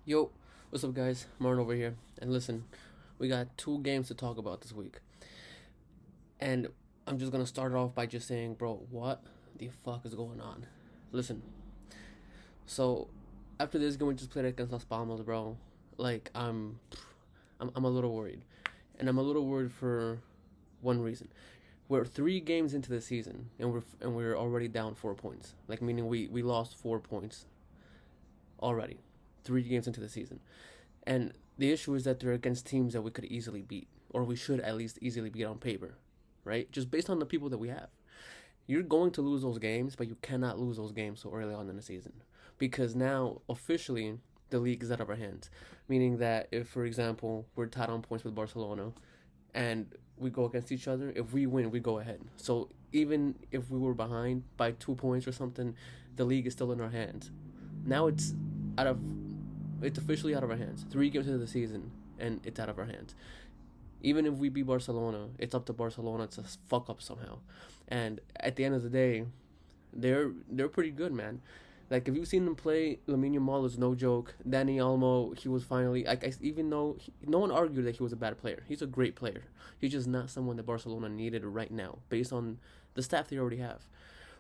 Yo, what's up, guys? Martin over here. And listen, we got two games to talk about this week. And I'm just gonna start off by just saying, bro, what the fuck is going on? Listen, so after this game we just played against Las Palmas, bro, like I'm a little worried. And I'm a little worried for one reason. We're 3 games into the season and we're already down 4 points. Like meaning we lost 4 points already. 3 games into the season. And the issue is that they're against teams that we could easily beat, or we should at least easily beat on paper, right? Just based on the people that we have. You're going to lose those games, but you cannot lose those games so early on in the season. Because now, officially, the league is out of our hands. Meaning that if, for example, we're tied on points with Barcelona and we go against each other, if we win, we go ahead. So even if we were behind by 2 points or something, the league is still in our hands. Now out of it's officially out of our hands. 3 games into the season, and it's out of our hands. Even if we beat Barcelona, it's up to Barcelona to fuck up somehow. And at the end of the day, they're pretty good, man. Like if you've seen them play, Lamine Yamal is no joke. Danny Almo, he was finally even though no one argued that he was a bad player, he's a great player. He's just not someone that Barcelona needed right now, based on the staff they already have.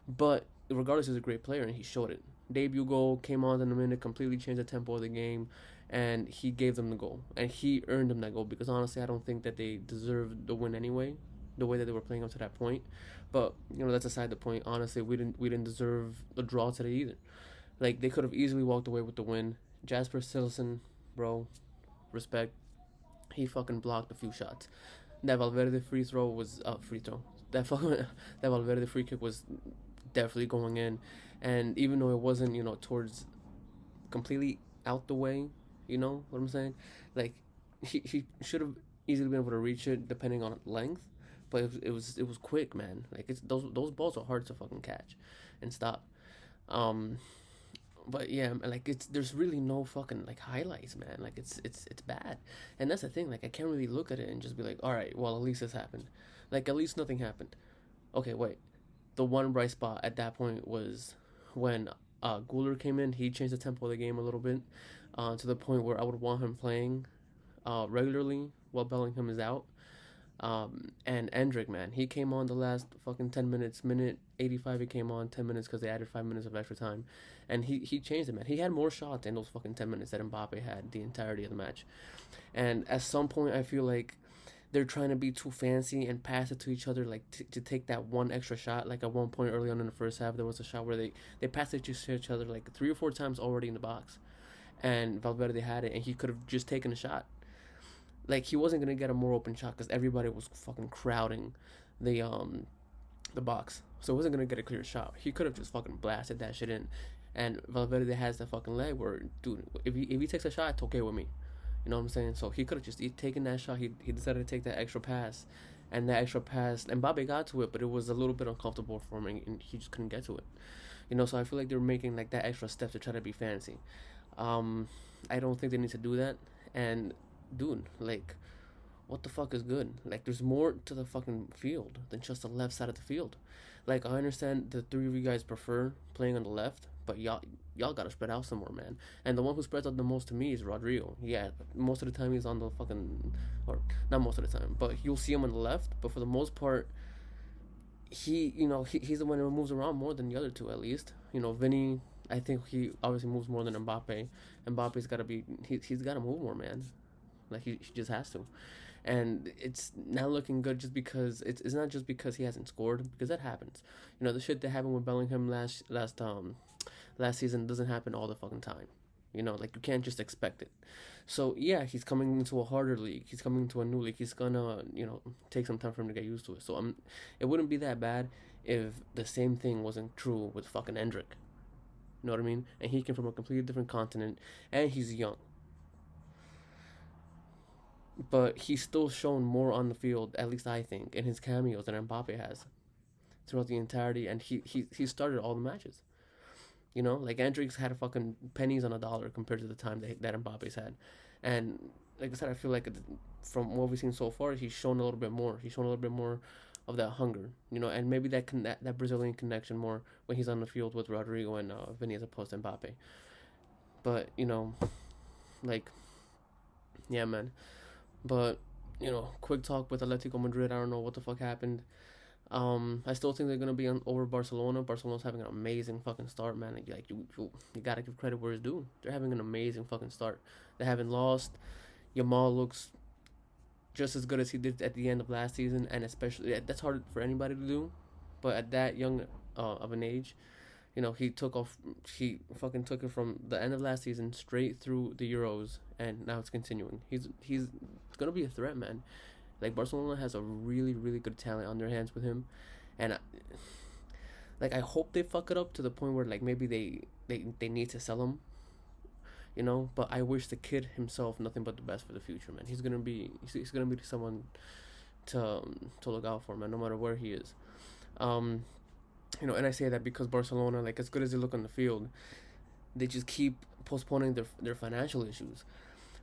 But regardless, he's a great player, and he showed it. Debut goal came on in a minute, completely changed the tempo of the game, and he gave them the goal, and he earned them that goal because honestly, I don't think that they deserved the win anyway, the way that they were playing up to that point. But that's aside the point. Honestly, we didn't deserve a draw today either. Like they could have easily walked away with the win. Jasper Silson, bro, respect. He fucking blocked a few shots. That Valverde free throw was free throw. That fucking that Valverde free kick was definitely going in. And even though it wasn't, towards completely out the way, you know what I'm saying? Like he should have easily been able to reach it depending on length, but it was quick, man. Like it's those balls are hard to fucking catch and stop. Um, but yeah, like there's really no fucking like highlights, man. Like it's bad, and that's the thing. Like I can't really look at it and just be like, all right, well at least this happened. Like at least nothing happened. Okay, wait. The one bright spot at that point was when Guler came in. He changed the tempo of the game a little bit, to the point where I would want him playing regularly while Bellingham is out. And Endrick, man, he came on the last fucking 10 minutes, minute 85. He came on 10 minutes because they added 5 minutes of extra time, and he changed it, man. He had more shots in those fucking 10 minutes that Mbappe had the entirety of the match. And at some point, I feel like they're trying to be too fancy and pass it to each other, like to take that one extra shot. Like at one point early on in the first half, there was a shot where they passed it to each other like 3 or 4 times already in the box, and Valverde had it, and he could have just taken a shot. Like he wasn't gonna get a more open shot because everybody was fucking crowding the um the box, so he wasn't gonna get a clear shot. He could have just fucking blasted that shit in, and Valverde has that fucking leg where, dude, if he takes a shot, it's okay with me. You know what I'm saying? So he could have just taken that shot. He decided to take that extra pass, and that extra pass, and Mbappe got to it, but it was a little bit uncomfortable for him, and he just couldn't get to it. So I feel like they're making like that extra step to try to be fancy. Um, I don't think they need to do that. And dude, like, what the fuck is good? Like, there's more to the fucking field than just the left side of the field. Like, I understand the three of you guys prefer playing on the left, but y'all gotta spread out some more, man. And the one who spreads out the most to me is Rodrigo. Yeah, most of the time he's on the fucking, or not most of the time, but you'll see him on the left. But for the most part, he's the one who moves around more than the other two, at least. Vinny, I think he obviously moves more than Mbappe. Mbappe's gotta be, he's gotta move more, man. Like he just has to, and it's not looking good just because it's not just because he hasn't scored, because that happens. The shit that happened with Bellingham last season doesn't happen all the fucking time. Like you can't just expect it. So yeah, he's coming into a harder league. He's coming into a new league. He's gonna take some time for him to get used to it. So it wouldn't be that bad if the same thing wasn't true with fucking Endrick. You know what I mean? And he came from a completely different continent, and he's young, but he's still shown more on the field, at least I think, in his cameos than Mbappe has throughout the entirety, and he started all the matches. Like Andrix had a fucking pennies on a dollar compared to the time that Mbappe's had, and like I said, I feel like from what we've seen so far, he's shown a little bit more. He's shown a little bit more of that hunger, and maybe that Brazilian connection more when he's on the field with Rodrigo and Vinny as opposed to Mbappe. But like, yeah, man. But quick talk with Atletico Madrid. I don't know what the fuck happened. I still think they're gonna be over Barcelona. Barcelona's having an amazing fucking start, man. You gotta give credit where it's due. They're having an amazing fucking start. They haven't lost. Yamal looks just as good as he did at the end of last season, and especially that's hard for anybody to do. But at that young of an age, he took off. He fucking took it from the end of last season straight through the Euros, and now it's continuing. He's gonna be a threat, man. Like Barcelona has a really really good talent on their hands with him, and I hope they fuck it up to the point where like maybe they need to sell him. But I wish the kid himself nothing but the best for the future, man. He's gonna be someone to look out for, man, no matter where he is. Um, and I say that because Barcelona, like as good as they look on the field, they just keep postponing their financial issues.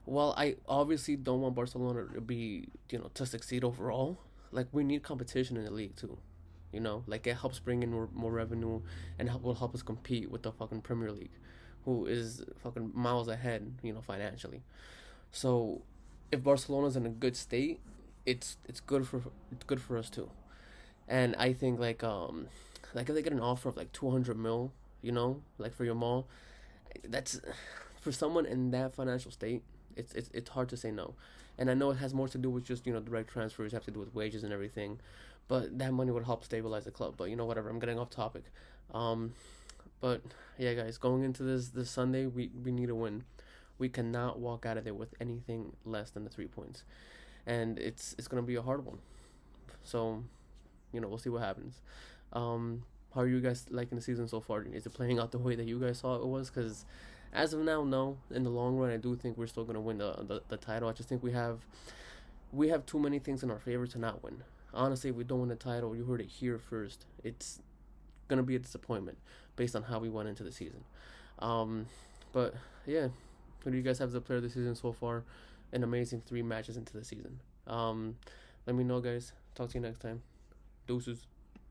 Well, I obviously don't want Barcelona to be, to succeed overall. Like we need competition in the league too. Like it helps bring in more revenue and will help us compete with the fucking Premier League, who is fucking miles ahead, financially. So, if Barcelona's in a good state, it's good for us too. And I think like if they get an offer of like 200 mil, like for your mall, that's for someone in that financial state, it's hard to say no. And I know it has more to do with just direct transfers, have to do with wages and everything, but that money would help stabilize the club. But whatever, I'm getting off topic. Um, but yeah, guys, going into this Sunday, we need a win. We cannot walk out of there with anything less than the 3 points, and it's gonna be a hard one. So, we'll see what happens. How are you guys liking the season so far? Is it playing out the way that you guys thought it was? Because as of now, no. In the long run, I do think we're still gonna win the title. I just think we have too many things in our favor to not win. Honestly, if we don't win the title, you heard it here first. It's gonna be a disappointment based on how we went into the season. Um, but yeah, who do you guys have as the player of the season so far? An amazing 3 matches into the season. Let me know, guys. Talk to you next time. Deuces.